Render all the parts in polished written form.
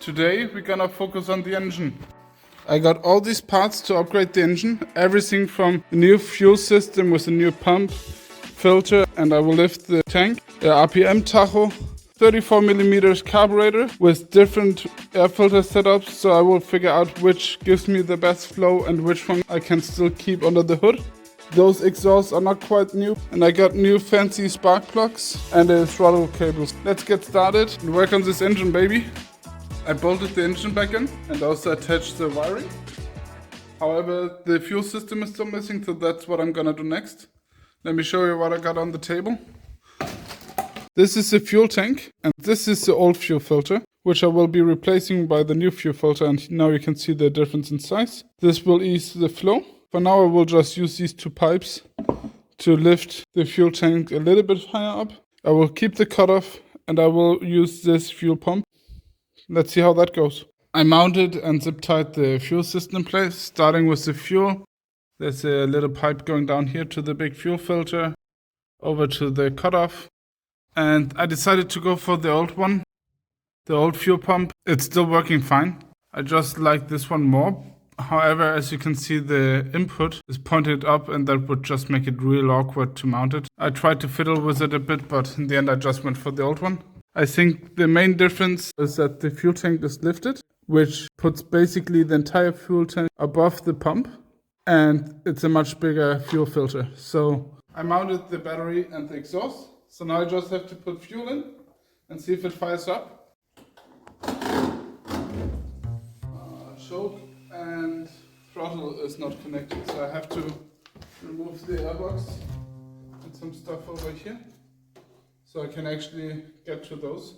Today we're gonna focus on the engine. I got all these parts to upgrade the engine. Everything from a new fuel system with a new pump, filter, and I will lift the tank, the RPM tacho, 34 millimeters carburetor with different air filter setups, so I will figure out which gives me the best flow and which one I can still keep under the hood. Those exhausts are not quite new, and I got new fancy spark plugs and a throttle cables. Let's get started and work on this engine, baby. I bolted the engine back in and also attached the wiring. However, the fuel system is still missing, so that's what I'm gonna do next. Let me show you what I got on the table. This is the fuel tank, and this is the old fuel filter, which I will be replacing by the new fuel filter, and now you can see the difference in size. This will ease the flow. For now I will just use these two pipes to lift the fuel tank a little bit higher up. I will keep the cutoff and I will use this fuel pump. Let's see how that goes. I mounted and zip tied the fuel system in place, starting with the fuel. There's a little pipe going down here to the big fuel filter, over to the cutoff. And I decided to go for the old one, the old fuel pump. It's still working fine. I just like this one more. However, as you can see, the input is pointed up and that would just make it real awkward to mount it. I tried to fiddle with it a bit, but in the end I just went for the old one. I think the main difference is that the fuel tank is lifted, which puts basically the entire fuel tank above the pump, and it's a much bigger fuel filter. So I mounted the battery and the exhaust. So now I just have to put fuel in and see if it fires up. Choke and throttle is not connected, so I have to remove the airbox and some stuff over here so I can actually get to those.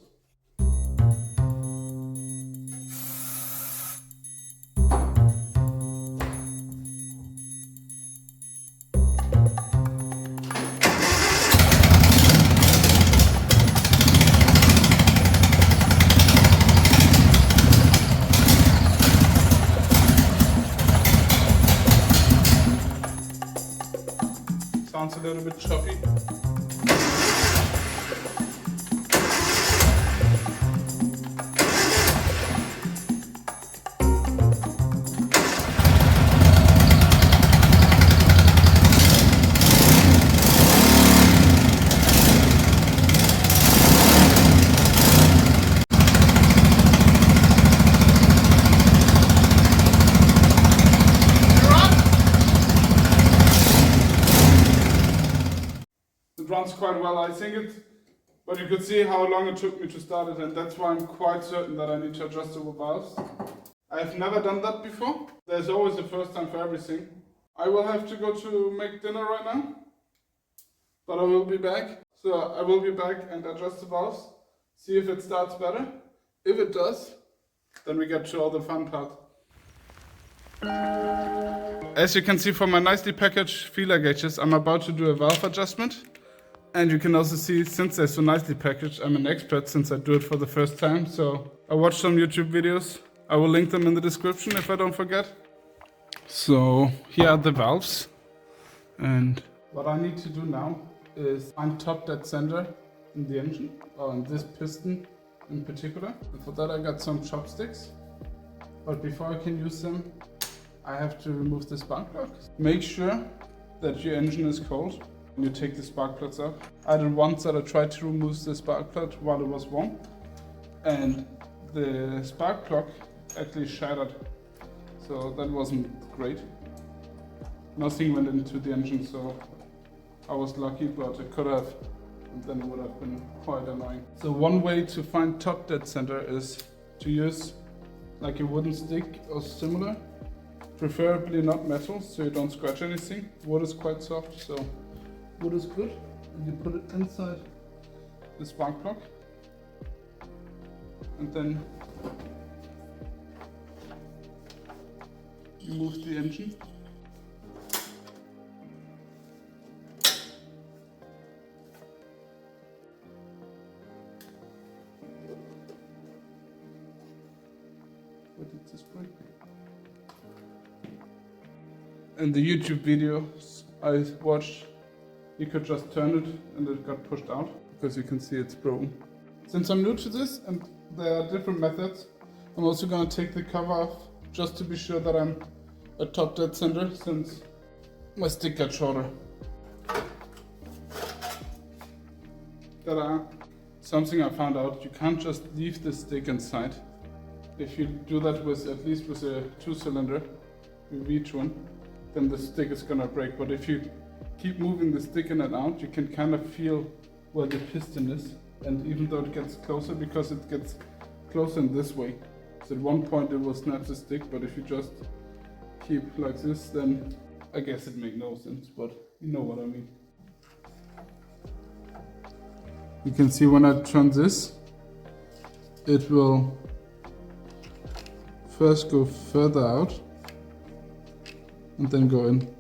Sounds a little bit choppy. It runs quite well, I think it, but you could see how long it took me to start it, and that's why I'm quite certain that I need to adjust the valves. I've never done that before. There's always a first time for everything. I will have to go to make dinner right now, but I will be back. So I will be back and adjust the valves, see if it starts better. If it does, then we get to all the fun part. As you can see from my nicely packaged feeler gauges, I'm about to do a valve adjustment. And you can also see, since they're so nicely packaged, I'm an expert since I do it for the first time. So I watched some YouTube videos. I will link them in the description if I don't forget. So here are the valves. And what I need to do now is find top dead center in the engine, or in this piston in particular. And for that I got some chopsticks. But before I can use them, I have to remove the spark plugs. Make sure that your engine is cold when you take the spark plugs out. I did once that I tried to remove the spark plug while it was warm, and the spark plug actually shattered. So that wasn't great. Nothing went into the engine, so I was lucky, but it could have, and then it would have been quite annoying. So one way to find top dead center is to use like a wooden stick or similar. Preferably not metal, so you don't scratch anything. Wood is quite soft, so wood is good. And you put it inside the spark plug. And then you move the engine. What did this break? In the YouTube videos I watched, you could just turn it and it got pushed out, because you can see it's broken. Since I'm new to this and there are different methods, I'm also gonna take the cover off just to be sure that I'm at top dead center since my stick got shorter. Ta-da! Something I found out, you can't just leave the stick inside. If you do that with, at least with a 2-cylinder, V8 one, then the stick is gonna break. But if you keep moving the stick in and out, you can kind of feel where the piston is. And even though it gets closer, because it gets closer in this way. So at one point it will snap the stick, but if you just keep like this, then I guess it makes no sense, but you know what I mean. You can see when I turn this, it will first go further out and then go in.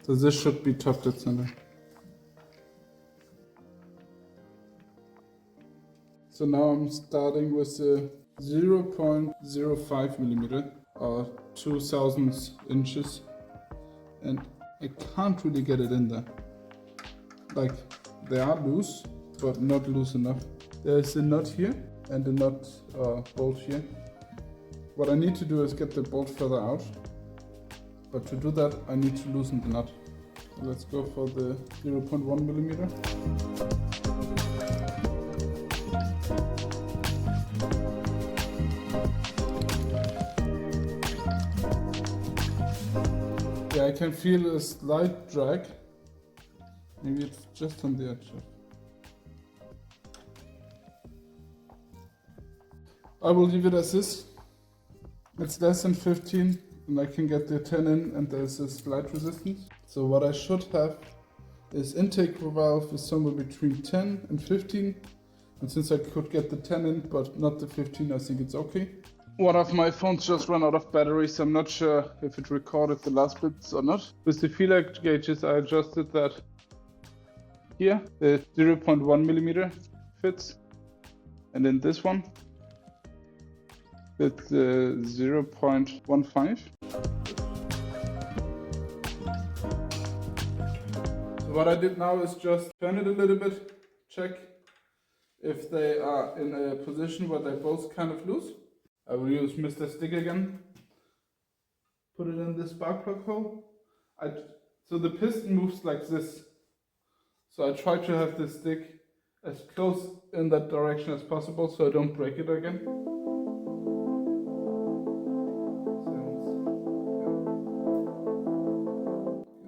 So this should be top dead center. So now I'm starting with a 0.05 millimeter or 2/1000 inches, and I can't really get it in there. Like, they are loose, but not loose enough. There's a nut here and a nut bolt here. What I need to do is get the bolt further out, but to do that I need to loosen the nut. So let's go for the 0.1 millimeter. Yeah, I can feel a slight drag. Maybe it's just on the edge. I will leave it as this. It's less than 15 and I can get the 10 in, and there's a slight resistance. So what I should have is intake valve is somewhere between 10 and 15. And since I could get the 10 in but not the 15, I think it's okay. One of my phones just ran out of battery, so I'm not sure if it recorded the last bits or not. With the feeler gauges I adjusted that here, the 0.1 millimeter fits, and then this one with the 0.15. So what I did now is just turn it a little bit, check if they are in a position where they're both kind of loose. I will use Mr. Stick again, put it in the spark plug hole. So the piston moves like this. So I try to have the stick as close in that direction as possible so I don't break it again.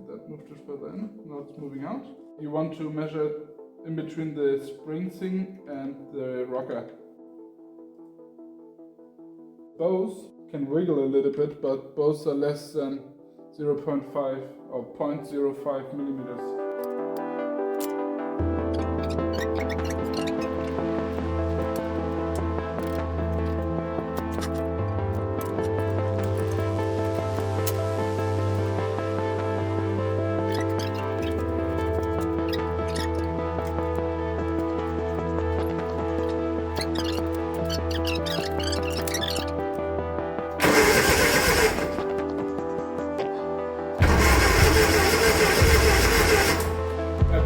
That moved it further in, now it's moving out. You want to measure in between the spring thing and the rocker. Both can wiggle a little bit, but both are less than 0.5 or 0.05 millimeters.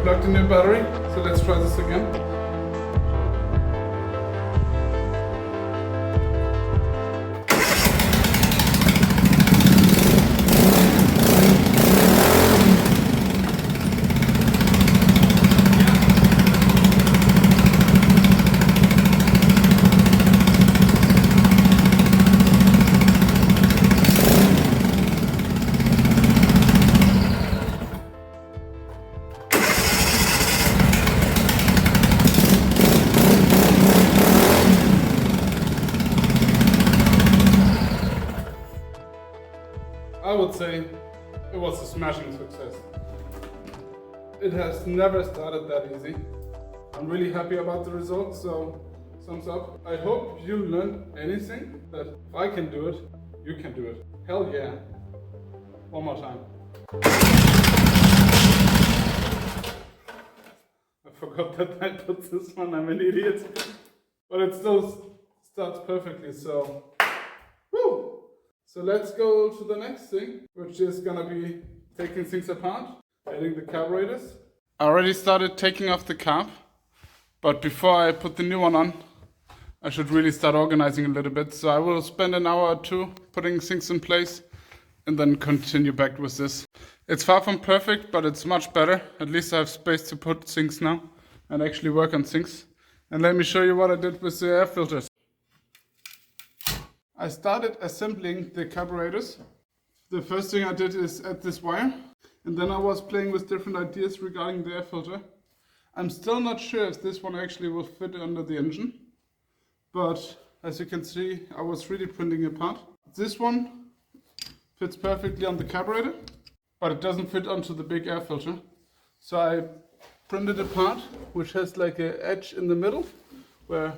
Plugged in new battery, so let's try this again. I would say it was a smashing success. It has never started that easy. I'm really happy about the results, so thumbs up. I hope you learned anything, that if I can do it, you can do it. Hell yeah. One more time. I forgot that I put this one, I'm an idiot. But it still starts perfectly, so woo! So let's go to the next thing, which is gonna be taking things apart, adding the carburetors. I already started taking off the carb. But before I put the new one on, I should really start organizing a little bit. So I will spend an hour or two putting things in place and then continue back with this. It's far from perfect, but it's much better. At least I have space to put things now and actually work on things. And let me show you what I did with the air filters. I started assembling the carburetors. The first thing I did is add this wire, and then I was playing with different ideas regarding the air filter. I'm still not sure if this one actually will fit under the engine, but as you can see, I was 3D printing it apart. This one fits perfectly on the carburetor, but it doesn't fit onto the big air filter. So I printed a part which has like an edge in the middle where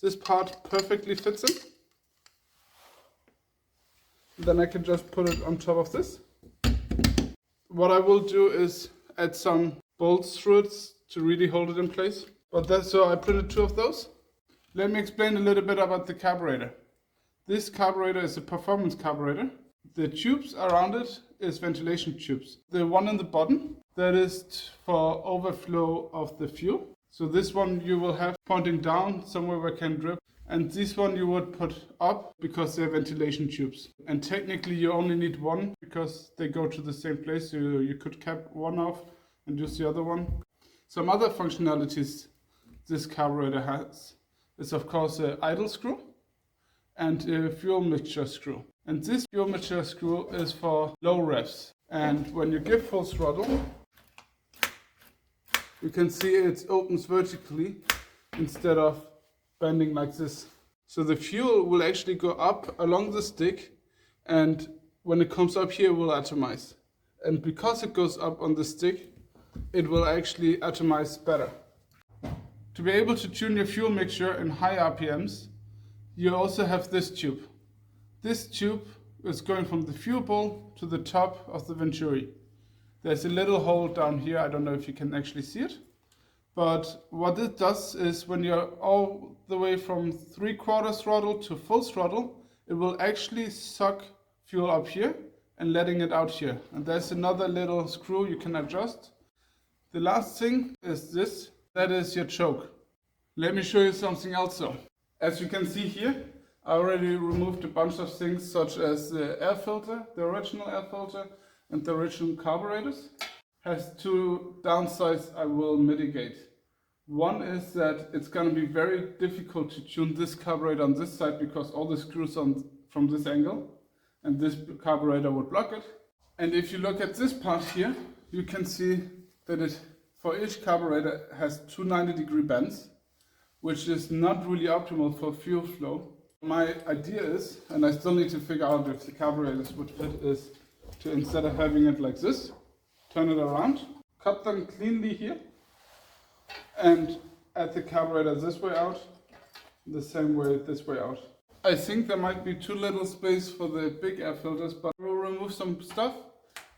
this part perfectly fits in. Then I can just put it on top of this. What I will do is add some bolts through it to really hold it in place. So I printed 2 of those. Let me explain a little bit about the carburetor. This carburetor is a performance carburetor. The tubes around it is ventilation tubes. The one in the bottom, that is for overflow of the fuel. So this one you will have pointing down somewhere where it can drip. And this one you would put up because they're ventilation tubes. And technically you only need one because they go to the same place. So you could cap one off and use the other one. Some other functionalities this carburetor has is of course an idle screw and a fuel mixture screw. And this fuel mixture screw is for low revs. And when you give full throttle, you can see it opens vertically instead of bending like this. So the fuel will actually go up along the stick, and when it comes up here it will atomize. And because it goes up on the stick, it will actually atomize better. To be able to tune your fuel mixture in high RPMs, you also have this tube. This tube is going from the fuel bowl to the top of the venturi. There's a little hole down here, I don't know if you can actually see it. But what it does is when you're all the way from 3/4 throttle to full throttle, it will actually suck fuel up here and letting it out here. And there's another little screw you can adjust. The last thing is this, that is your choke. Let me show you something else though. As you can see here, I already removed a bunch of things such as the air filter, the original air filter and the original carburetors. Has 2 downsides I will mitigate. One is that it's going to be very difficult to tune this carburetor on this side because all the screws on from this angle and this carburetor would block it. And if you look at this part here, you can see that it for each carburetor has 2 90-degree bends, which is not really optimal for fuel flow. My idea is, and I still need to figure out if the carburetors would fit, is to instead of having it like this, turn it around, cut them cleanly here, and add the carburetor this way out, the same way this way out. I think there might be too little space for the big air filters, but I will remove some stuff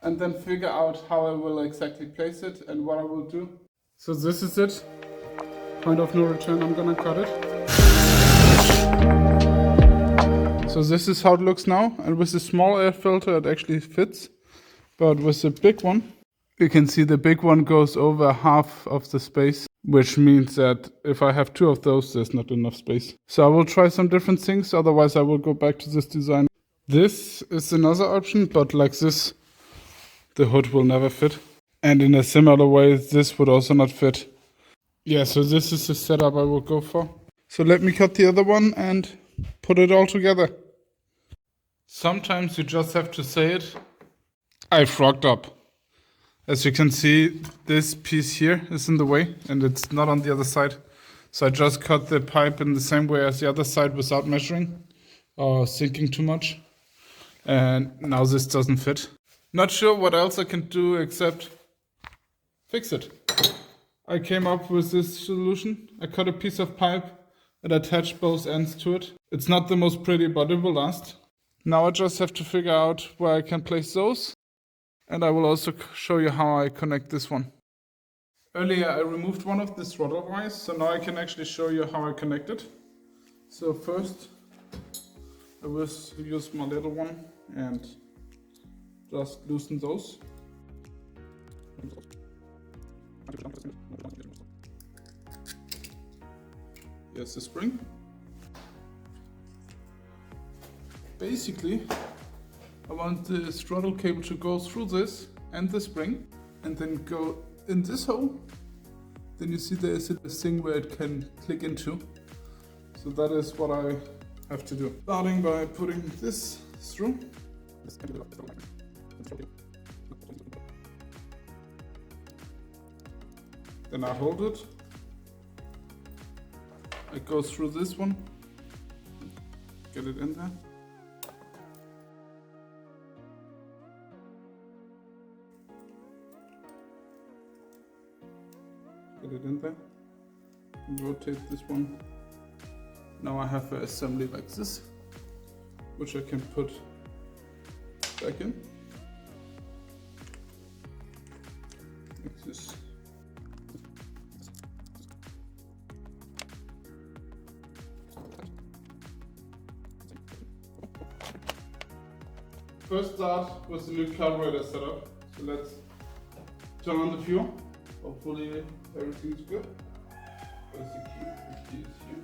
and then figure out how I will exactly place it and what I will do. So this is it. Point of no return, I'm gonna cut it. So this is how it looks now, and with the small air filter it actually fits. But with the big one, you can see the big one goes over half of the space, which means that if I have 2 of those, there's not enough space. So I will try some different things, otherwise I will go back to this design. This is another option, but like this, the hood will never fit. And in a similar way, this would also not fit. Yeah, so this is the setup I will go for. So let me cut the other one and put it all together. Sometimes you just have to say it. I fucked up. As you can see, this piece here is in the way and it's not on the other side. So I just cut the pipe in the same way as the other side without measuring or thinking too much. And now this doesn't fit. Not sure what else I can do except fix it. I came up with this solution. I cut a piece of pipe and attached both ends to it. It's not the most pretty, but it will last. Now I just have to figure out where I can place those. And I will also show you how I connect this one. Earlier I removed one of the throttle wires, so now I can actually show you how I connect it. So first I will use my little one and just loosen those. Here's the spring. Basically, I want the throttle cable to go through this and the spring and then go in this hole. Then you see there's a thing where it can click into. So that is what I have to do. Starting by putting this through. Then I hold it. I go through this one. Get it in there. Get it in there. And rotate this one. Now I have an assembly like this, which I can put back in. Like this. First start was the new carburetor setup. So let's turn on the fuel. Hopefully everything's good. Where's the key? The key is here.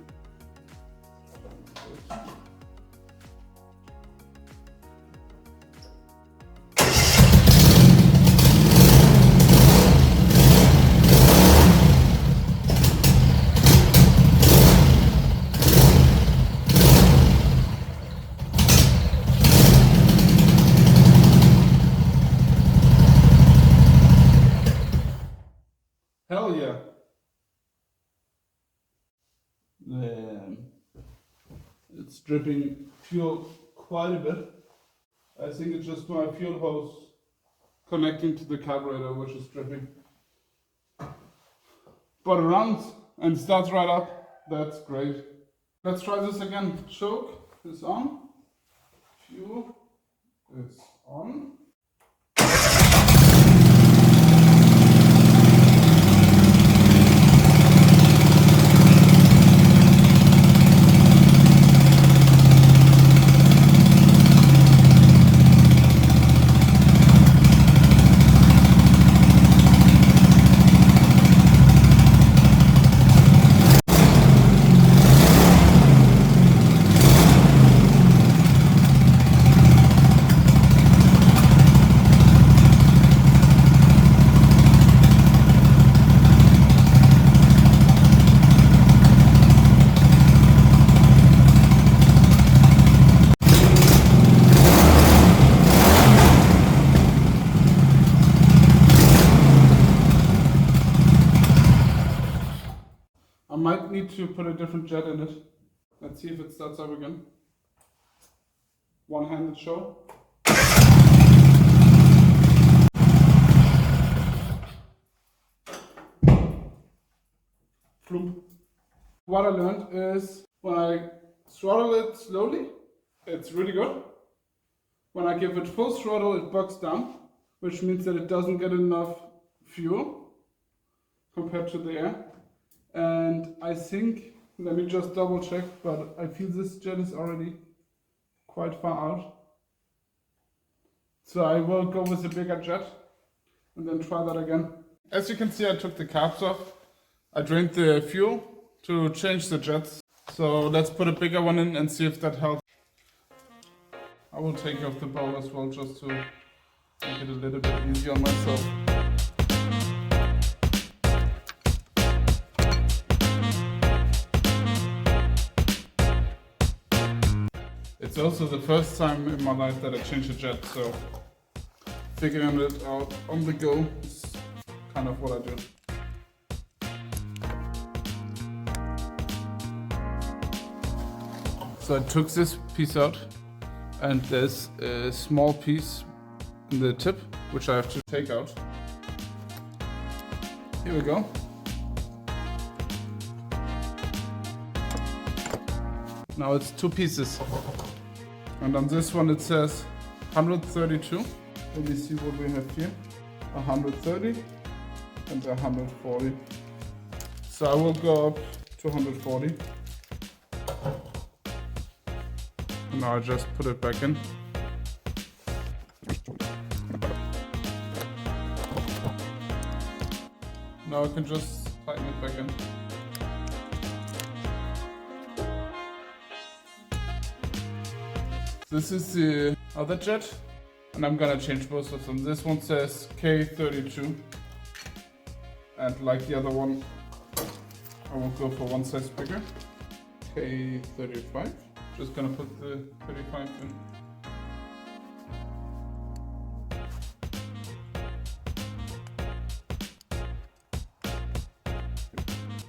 Hell yeah. It's dripping fuel quite a bit. I think it's just my fuel hose connecting to the carburetor which is dripping. But it runs and starts right up. That's great. Let's try this again. Choke is on. Fuel is on. I might need to put a different jet in it. Let's see if it starts up again. One-handed show. Floop. What I learned is when I throttle it slowly, it's really good. When I give it full throttle, it bugs down, which means that it doesn't get enough fuel compared to the air. And I think, let me just double check, but I feel this jet is already quite far out. So I will go with a bigger jet and then try that again. As you can see, I took the carbs off. I drained the fuel to change the jets. So let's put a bigger one in and see if that helps. I will take off the bowl as well just to make it a little bit easier on myself. It's also the first time in my life that I changed a jet, so figuring it out on the go is kind of what I do. So I took this piece out and there's a small piece in the tip which I have to take out. Here we go. Now it's two pieces. And on this one it says 132. Let me see what we have here. 130 and 140. So I will go up to 140. And now I just put it back in. Now I can just tighten it back in. This is the other jet, and I'm gonna change both of them. This one says K32, and like the other one, I will go for one size bigger. K35. Just gonna put the 35 in.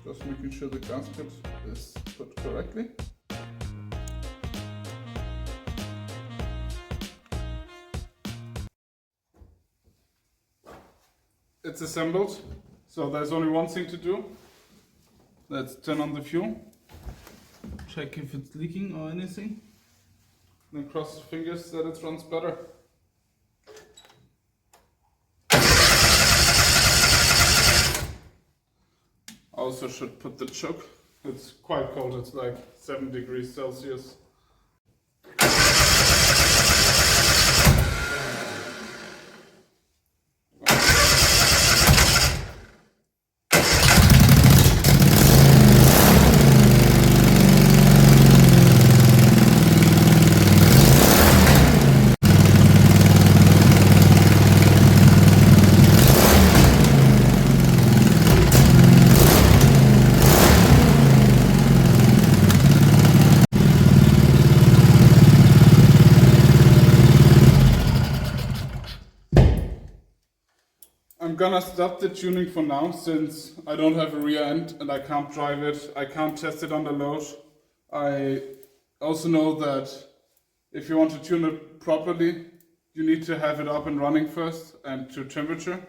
Just making sure the gasket is put correctly. It's assembled, so there's only one thing to do. Let's turn on the fuel, check if it's leaking or anything, then cross the fingers that it runs better. Also should put the choke. It's quite cold, it's like 7 degrees Celsius. I'm gonna stop the tuning for now, since I don't have a rear end and I can't drive it, I can't test it under load. I also know that if you want to tune it properly, you need to have it up and running first and to temperature.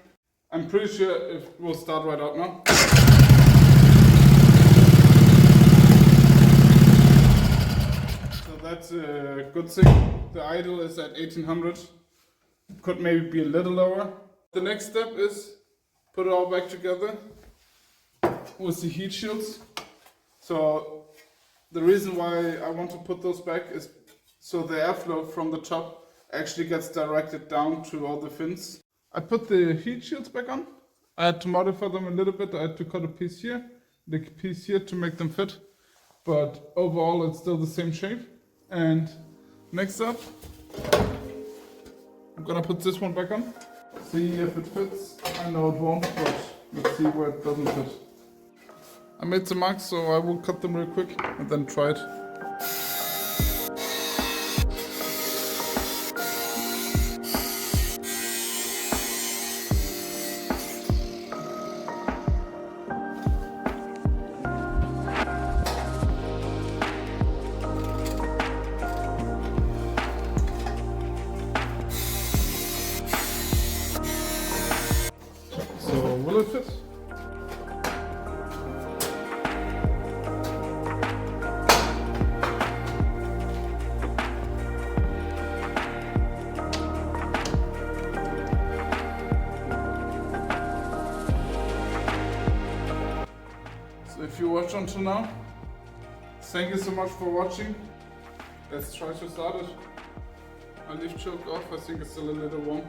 I'm pretty sure it will start right up now. So that's a good thing. The idle is at 1800, could maybe be a little lower. The next step is put it all back together with the heat shields. So the reason why I want to put those back is so the airflow from the top actually gets directed down to all the fins. I put the heat shields back on. I had to modify them a little bit. I had to cut a piece here, the piece here to make them fit. But overall it's still the same shape. And next up, I'm gonna put this one back on. See if it fits. I know it won't, but let's see where it doesn't fit. I made some marks, so I will cut them real quick and then try it. Will it fit? So if you watch until now, thank you so much for watching. Let's try to start it. I'll leave choke off, I think it's still a little warm.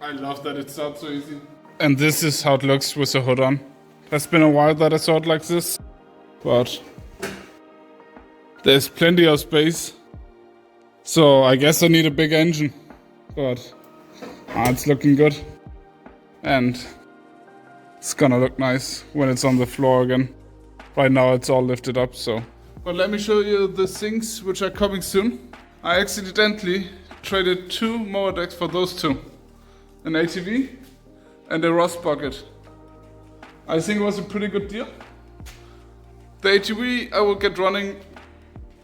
I love that it starts so easy. And this is how it looks with the hood on. It's been a while that I saw it like this, but there's plenty of space. So I guess I need a big engine, but it's looking good. And it's gonna look nice when it's on the floor again. Right now it's all lifted up, so. But let me show you the things which are coming soon. I accidentally traded 2 mower decks for those 2. An ATV and a rust bucket. I think it was a pretty good deal. The ATV I will get running,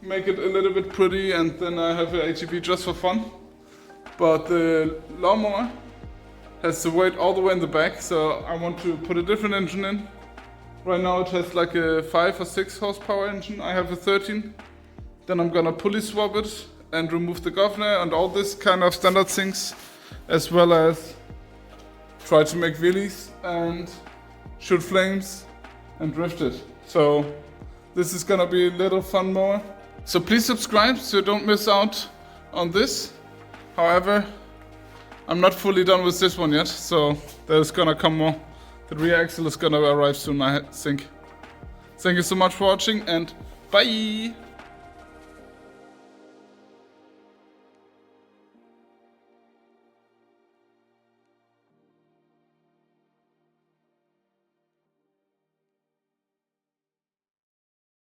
make it a little bit pretty, and then I have an ATV just for fun. But the lawnmower has the weight all the way in the back, so I want to put a different engine in. Right now it has like a 5 or 6 horsepower engine. I have a 13. Then I'm gonna pulley swap it and remove the governor and all this kind of standard things, as well as try to make wheelies and shoot flames and drift it. So this is gonna be a little fun mower. So please subscribe so you don't miss out on this. However, I'm not fully done with this one yet, so there's gonna come more. The rear axle is gonna arrive soon, I think. Thank you so much for watching, and bye!